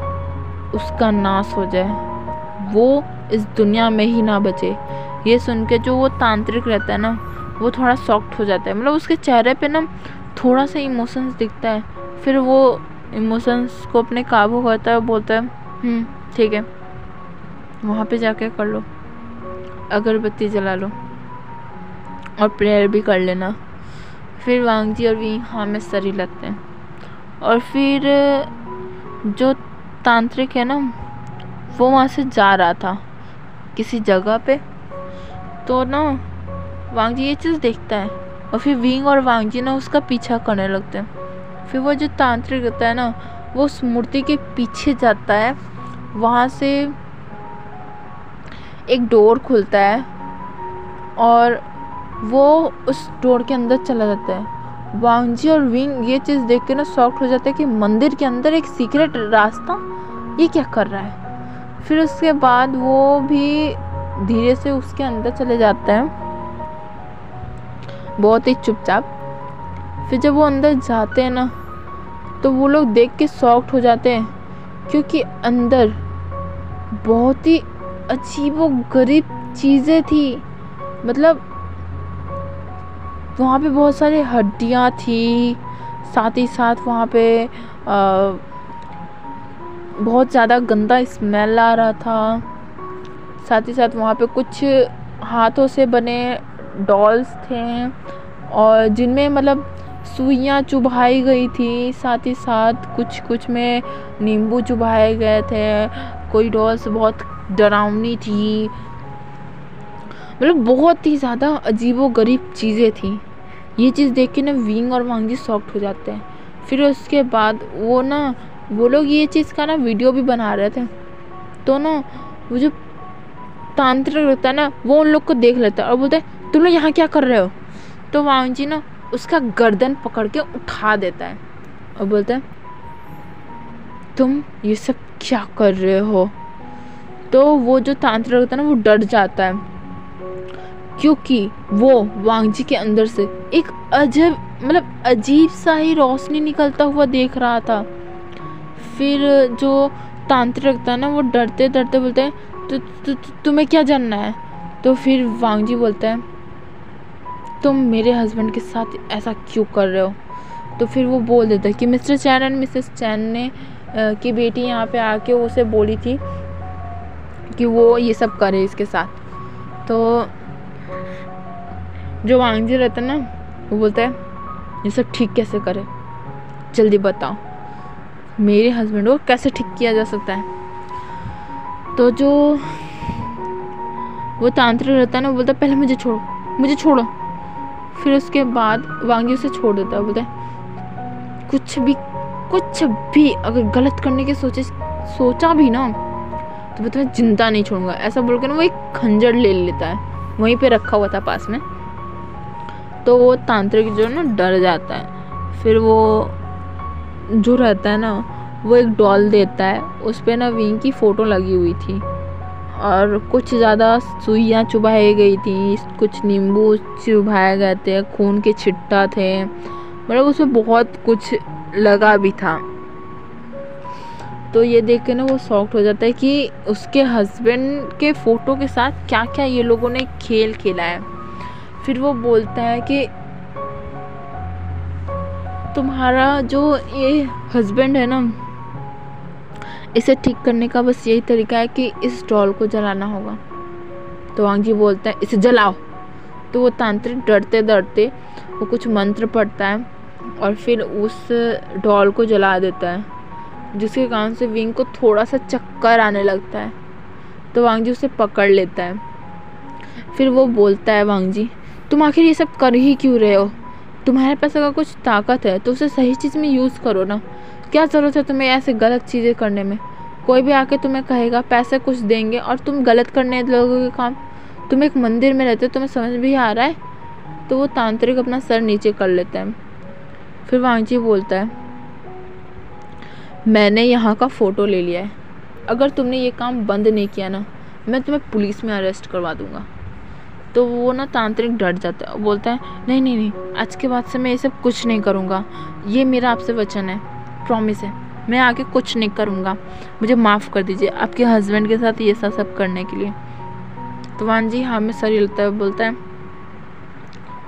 S1: उसका नाश हो जाए, वो इस दुनिया में ही ना बचे। ये सुन के जो वो तांत्रिक रहता है ना वो थोड़ा शॉक्ड हो जाता है, मतलब उसके चेहरे पे ना थोड़ा सा इमोशंस दिखता है। फिर वो इमोशंस को अपने काबू करता है, बोलता है ठीक है वहाँ पे जाके कर लो, अगरबत्ती जला लो और प्रेयर भी कर लेना। फिर वांगजी और विंग हाँ में सरी लगते हैं। और फिर जो तांत्रिक है ना वो वहाँ से जा रहा था किसी जगह पे, तो ना वांगजी ये चीज़ देखता है और फिर विंग और वांगजी ना उसका पीछा करने लगते हैं। फिर वो जो तांत्रिक रहता है ना वो उस मूर्ति के पीछे जाता है, वहाँ से एक डोर खुलता है और वो उस डोर के अंदर चला जाता है। वांगजी और विंग ये चीज़ देख के ना शॉक्ड हो जाते हैं कि मंदिर के अंदर एक सीक्रेट रास्ता, ये क्या कर रहा है। फिर उसके बाद वो भी धीरे से उसके अंदर चले जाता है, बहुत ही चुपचाप। फिर जब वो अंदर जाते हैं ना तो वो लोग देख के शॉक्ड हो जाते हैं, क्योंकि अंदर बहुत ही अजीबोगरीब चीज़ें थी। मतलब वहाँ पे बहुत सारी हड्डियाँ थी, साथ ही साथ वहाँ पे बहुत ज़्यादा गंदा स्मेल आ रहा था। साथ ही साथ वहाँ पे कुछ हाथों से बने डॉल्स थे और जिनमें मतलब सुइयाँ चुभाई गई थी, साथ ही साथ कुछ में नींबू चुभाए गए थे। कोई डॉल्स बहुत डरावनी थी, मतलब बहुत ही ज़्यादा अजीबोगरीब चीज़ें थी। ये चीज़ देख के ना विंग और वांगजी शॉक्ड हो जाते हैं। फिर उसके बाद वो लोग ये चीज़ का ना वीडियो भी बना रहे थे, तो ना वो जो तांत्रिक रहता है ना वो उन लोग को देख लेता है और बोलता है तुम लोग यहाँ क्या कर रहे हो। तो वांगजी ना उसका गर्दन पकड़ के उठा देता है और बोलता है तुम ये सब क्या कर रहे हो। तो वो जो तांत्रिक रहता है ना वो डर जाता है, क्योंकि वो वांगजी के अंदर से एक अजीब सा ही रोशनी निकलता हुआ देख रहा था। फिर जो तांत्रिक था ना वो डरते डरते बोलते हैं तुम्हें क्या जानना है। तो फिर वांगजी बोलता है तुम मेरे हस्बैंड के साथ ऐसा क्यों कर रहे हो। तो फिर वो बोल देता है कि मिस्टर चैन एंड मिसेस चैन ने की बेटी यहाँ पे आके उसे बोली थी कि वो ये सब करे इसके साथ। तो जो वांगजी रहता है ना वो बोलता है ये सब ठीक कैसे करे, जल्दी बताओ मेरे हस्बैंड को कैसे ठीक किया जा सकता है। तो जो वो तांत्रिक रहता है ना वो बोलता है पहले मुझे छोड़ो। फिर उसके बाद वांगजी उसे छोड़ देता है, बोलता है कुछ भी अगर गलत करने की सोचा भी ना तो मैं तुम्हें जिंदा नहीं छोड़ूंगा। ऐसा बोल के ना वो एक खंजर ले लेता है, वहीं पे रखा हुआ था पास में। तो वो तांत्रिक जो ना डर जाता है। फिर वो जो रहता है ना वो एक डॉल देता है, उस पे ना विंग की फ़ोटो लगी हुई थी और कुछ ज़्यादा सुइयाँ चुभाई गई थी, कुछ नींबू चुभाए गए थे, खून के छिट्टा थे, मतलब उसमें बहुत कुछ लगा भी था। तो ये देख के ना वो शॉक्ड हो जाता है कि उसके हस्बैंड के फ़ोटो के साथ क्या क्या ये लोगों ने खेल खेला है। फिर वो बोलता है कि तुम्हारा जो ये हस्बैंड है ना, इसे ठीक करने का बस यही तरीका है कि इस डॉल को जलाना होगा। तो वांग जी बोलता है इसे जलाओ। तो वो तांत्रिक डरते डरते वो कुछ मंत्र पढ़ता है और फिर उस डॉल को जला देता है, जिसके कारण से विंग को थोड़ा सा चक्कर आने लगता है। तो वांग जी उसे पकड़ लेता है। फिर वो बोलता है वांग जी तुम आखिर ये सब कर ही क्यों रहे हो? तुम्हारे पास अगर कुछ ताकत है तो उसे सही चीज़ में यूज़ करो ना। क्या ज़रूरत है तुम्हें ऐसे गलत चीज़ें करने में? कोई भी आके तुम्हें कहेगा पैसे कुछ देंगे और तुम गलत करने लगोगे काम। तुम एक मंदिर में रहते हो, तुम्हें समझ भी आ रहा है? तो वो तांत्रिक अपना सर नीचे कर लेता है। फिर वांग जी बोलता है मैंने यहाँ का फ़ोटो ले लिया है, अगर तुमने ये काम बंद नहीं किया ना मैं तुम्हें पुलिस में अरेस्ट करवा दूँगा। तो वो ना तांत्रिक डर जाता है और बोलता है नहीं नहीं नहीं, आज के बाद से मैं ये सब कुछ नहीं करूँगा, ये मेरा आपसे वचन है, प्रॉमिस है, मैं आगे कुछ नहीं करूँगा, मुझे माफ़ कर दीजिए आपके हस्बैंड के साथ ये सब करने के लिए। तो वांग जी हाँ में सर हिलता है, बोलता है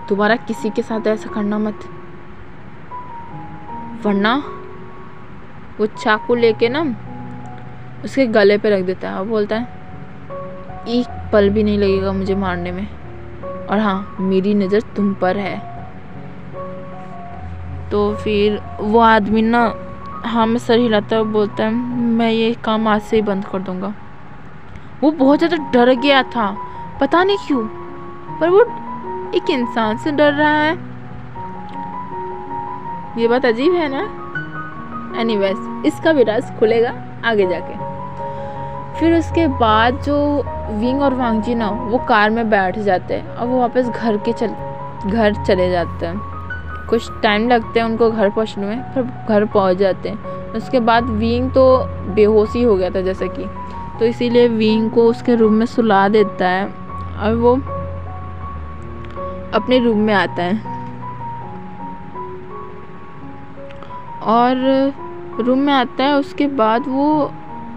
S1: दोबारा किसी के साथ ऐसा करना मत, वरना वो चाकू लेके ना उसके गले पे रख देता है और बोलता है एक पल भी नहीं लगेगा मुझे मारने में, और हाँ मेरी नज़र तुम पर है। तो फिर वो आदमी ना हाँ में सर हिलाता है और बोलता है मैं ये काम आज से ही बंद कर दूँगा। वो बहुत ज़्यादा डर गया था, पता नहीं क्यों, पर वो एक इंसान से डर रहा है, ये बात अजीब है ना। एनीवेज इसका भी राज खुलेगा आगे जाके। फिर उसके बाद जो विंग और वांग जी ना वो कार में बैठ जाते हैं और वो वापस घर चले जाते हैं। कुछ टाइम लगता है उनको घर पहुंचने में, फिर घर पहुंच जाते हैं। उसके बाद विंग तो बेहोशी हो गया था जैसे कि, तो इसीलिए विंग को उसके रूम में सुला देता है और वो अपने रूम में आता है और रूम में आता है। उसके बाद वो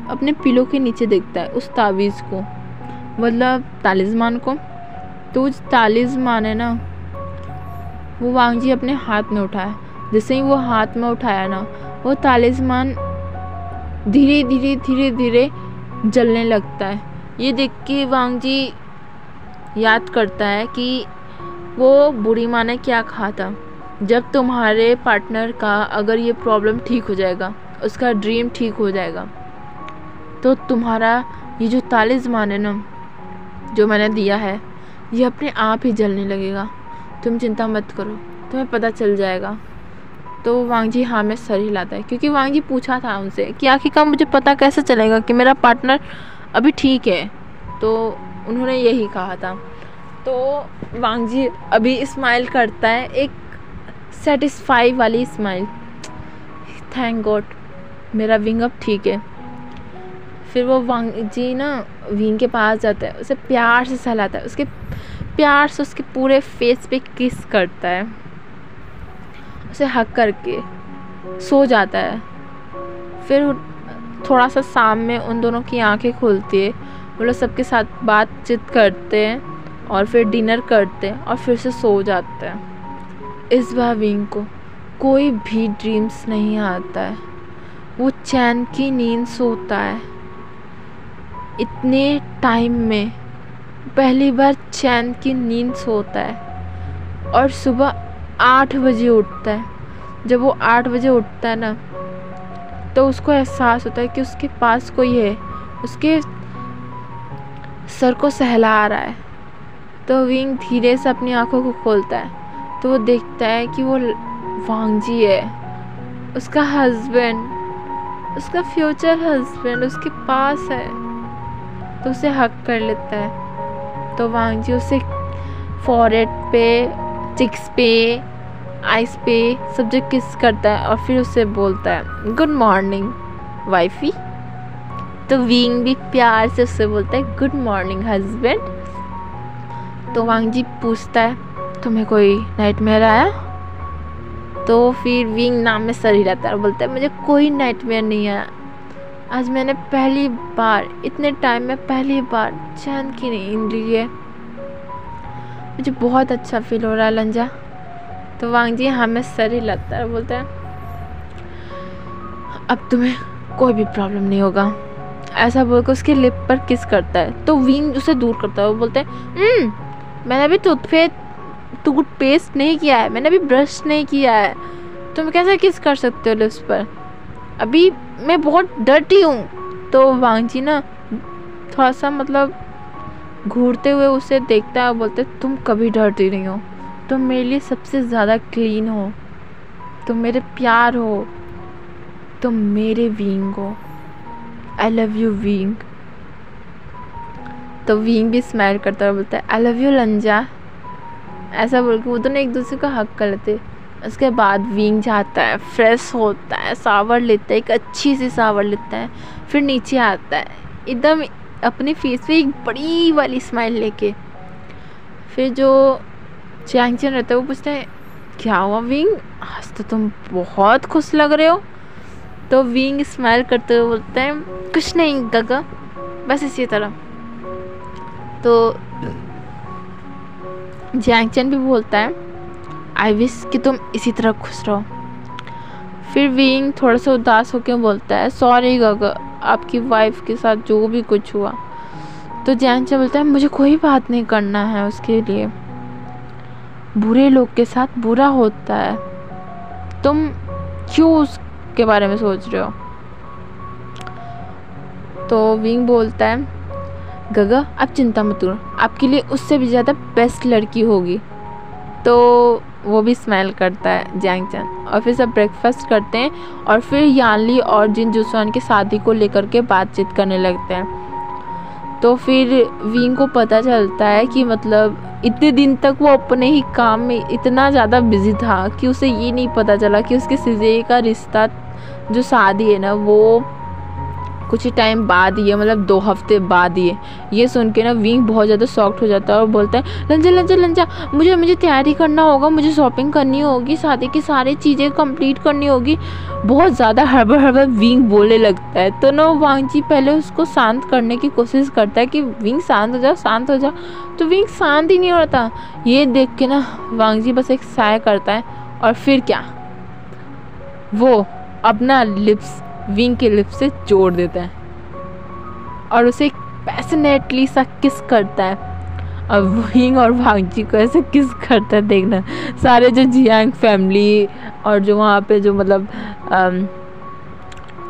S1: अपने पिलो के नीचे देखता है उस तावीज़ को, मतलब तालिस्मान को। तो उस तालिस्मान है ना वो वांग जी अपने हाथ में उठाया। जैसे ही वो हाथ में उठाया ना वो तालिस्मान धीरे धीरे धीरे धीरे जलने लगता है। ये देख के वांग जी याद करता है कि वो बूढ़ी माँ ने क्या कहा था, जब तुम्हारे पार्टनर का अगर ये प्रॉब्लम ठीक हो जाएगा, उसका ड्रीम ठीक हो जाएगा, तो तुम्हारा ये जो तालिस्मान है ना जो मैंने दिया है ये अपने आप ही जलने लगेगा, तुम चिंता मत करो, तुम्हें पता चल जाएगा। तो वांग जी हाँ में सर हिलाता है, क्योंकि वांग जी पूछा था उनसे कि आखिरकार मुझे पता कैसे चलेगा कि मेरा पार्टनर अभी ठीक है, तो उन्होंने यही कहा था। तो वांग जी अभी स्माइल करता है, एक सेटिस्फाई वाली स्माइल, थैंक गॉड मेरा विंग अब ठीक है। फिर वो वांग जी ना विंग के पास जाता है, उसे प्यार से सहलाता है, उसके प्यार से उसके पूरे फेस पे किस करता है, उसे हक करके सो जाता है। फिर थोड़ा सा शाम में उन दोनों की आंखें खुलती है, वो लोग सबके साथ बातचीत करते हैं और फिर डिनर करते हैं और फिर से सो जाते हैं। इस बार विंग को कोई भी ड्रीम्स नहीं आता है, वो चैन की नींद सोता है। इतने टाइम में पहली बार चैन की नींद सोता है और सुबह 8 बजे उठता है। जब वो 8 बजे उठता है ना तो उसको एहसास होता है कि उसके पास कोई है, उसके सर को सहला रहा है। तो विंग धीरे से अपनी आंखों को खोलता है तो वो देखता है कि वो वांग जी है, उसका हस्बैंड, उसका फ्यूचर हस्बैंड उसके पास है। तो उसे हक कर लेता है। तो वांग जी उसे फॉरहेड पे, चिक्स पे, आइस पे सब जगह किस करता है और फिर उसे बोलता है गुड मॉर्निंग वाइफी। तो विंग भी प्यार से उससे बोलता है गुड मॉर्निंग हस्बैंड। तो वांग जी पूछता है तुम्हें कोई नाइटमेयर आया? तो फिर विंग नाम में सर ही रहता है और बोलता है मुझे कोई नाइटमेयर नहीं आया। आज मैंने पहली बार, इतने टाइम में पहली बार चैन की नींद ली है। मुझे बहुत अच्छा फील हो रहा है लंजा। तो वांग जी हमें सर ही लगता है और बोलता है अब तुम्हें कोई भी प्रॉब्लम नहीं होगा। ऐसा बोलकर उसके लिप पर किस करता है। तो विंग उसे दूर करता है। वो बोलते हैं मैंने अभी टूथपेस्ट नहीं किया है, मैंने अभी ब्रश नहीं किया है, तुम कैसे किस कर सकते हो लिप्स पर? अभी मैं बहुत डर्टी हूँ। तो वांग जी ना थोड़ा सा मतलब घूरते हुए उसे देखता है और बोलते तुम कभी डर्टी नहीं हो, तुम मेरे लिए सबसे ज़्यादा क्लीन हो, तुम मेरे प्यार हो, तुम मेरे विंग हो। I love you wing. तो विंग भी स्माइल करता है और बोलता है आई लव यू लंजा। ऐसा बोल के वो दोनों एक दूसरे का हक कर लेते। उसके बाद विंग जाता है, फ्रेश होता है, शावर लेता है, एक अच्छी सी शावर लेता है, फिर नीचे आता है एकदम अपने फेस पे एक बड़ी वाली स्माइल लेके। फिर जो चैंग चैन रहता है वो पूछता है क्या हुआ विंग, आज तो तुम बहुत खुश लग रहे हो। तो विंग स्माइल करते हुए बोलते हैं कुछ नहीं गगा, बस इसी तरह। तो जैंग चैन भी बोलता है आई विश कि तुम इसी तरह खुश रहो। फिर विंग थोड़ा सा उदास होकर बोलता है सॉरी गगा, आपकी वाइफ के साथ जो भी कुछ हुआ। तो जैंग चैन बोलता है मुझे कोई बात नहीं करना है उसके लिए, बुरे लोग के साथ बुरा होता है, तुम क्यों उसके बारे में सोच रहे हो। तो विंग बोलता है गगा आप चिंता मत करो, आपके लिए उससे भी ज़्यादा बेस्ट लड़की होगी। तो वो भी स्माइल करता है जैंग चैन। और फिर सब ब्रेकफास्ट करते हैं और फिर यानली और जिन जुसवान की शादी को लेकर के बातचीत करने लगते हैं। तो फिर विंग को पता चलता है कि मतलब इतने दिन तक वो अपने ही काम में इतना ज़्यादा बिजी था कि उसे ये नहीं पता चला कि उसके सीजे का रिश्ता जो शादी है ना वो कुछ ही टाइम बाद ही है, मतलब 2 हफ्ते बाद ही है। ये सुन के ना विंग बहुत ज़्यादा शॉक्ड हो जाता है और बोलता है लंजा लंजा लंजा मुझे तैयारी करना होगा, मुझे शॉपिंग करनी होगी, शादी की सारी चीज़ें कंप्लीट करनी होगी। बहुत ज़्यादा हड़बड़ विंग बोलने लगता है। तो ना वांग जी पहले उसको शांत करने की कोशिश करता है कि विंग शांत हो जाओ शांत हो जाओ। तो विंग शांत ही नहीं होता। ये देख के ना वांग जी बस एक साय करता है और फिर क्या वो अपना लिप्स विंग के लिप्स से जोड़ देता है और उसे पैशनेटली सा किस करता है। अब विंग और वांग जी को ऐसे किस करता है देखना सारे जो जियांग फैमिली और जो वहाँ पे जो मतलब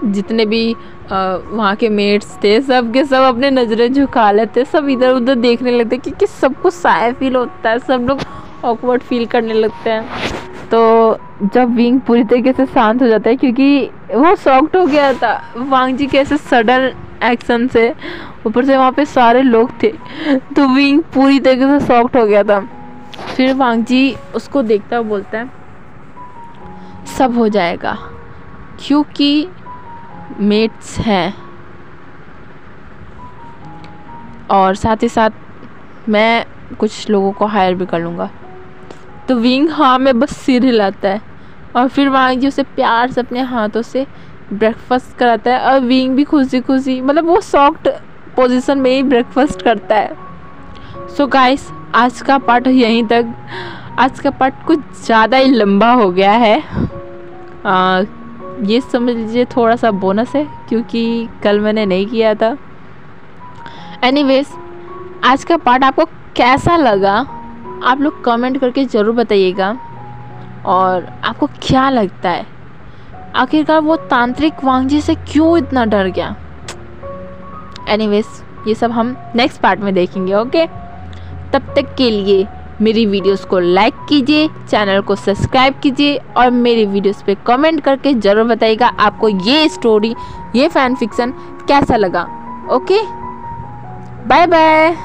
S1: जितने भी वहाँ के मेट्स थे सब के सब अपने नज़रें झुका लेते, सब इधर उधर देखने लगते कि सबको साया फील होता है, सब लोग ऑकवर्ड फील करने लगते हैं। तो जब विंग पूरी तरीके से शांत हो जाता है क्योंकि वो शॉक्ड हो गया था वांग जी के ऐसे सडन एक्शन से, ऊपर से वहाँ पे सारे लोग थे, तो विंग पूरी तरीके से शॉक्ड हो गया था। फिर वांग जी उसको देखता हुआ बोलता है सब हो जाएगा क्योंकि मेट्स हैं और साथ ही साथ मैं कुछ लोगों को हायर भी कर लूँगा। तो विंग हाँ में बस सिर हिलाता है और फिर वांग जी उसे प्यार से अपने हाथों से ब्रेकफास्ट कराता है और विंग भी खुशी खुशी मतलब वो सॉफ्ट पोजीशन में ही ब्रेकफास्ट करता है। सो गाइस आज का पार्ट यहीं तक। आज का पार्ट कुछ ज़्यादा ही लंबा हो गया है, ये समझ लीजिए थोड़ा सा बोनस है क्योंकि कल मैंने नहीं किया था। एनीवेज आज का पार्ट आपको कैसा लगा आप लोग कमेंट करके ज़रूर बताइएगा और आपको क्या लगता है आखिरकार वो तांत्रिक वांग जी से क्यों इतना डर गया। एनीवेज ये सब हम नेक्स्ट पार्ट में देखेंगे। ओके तब तक के लिए मेरी वीडियोस को लाइक कीजिए, चैनल को सब्सक्राइब कीजिए और मेरी वीडियोस पे कमेंट करके ज़रूर बताइएगा आपको ये स्टोरी ये फैन फिक्शन कैसा लगा। Okay bye bye.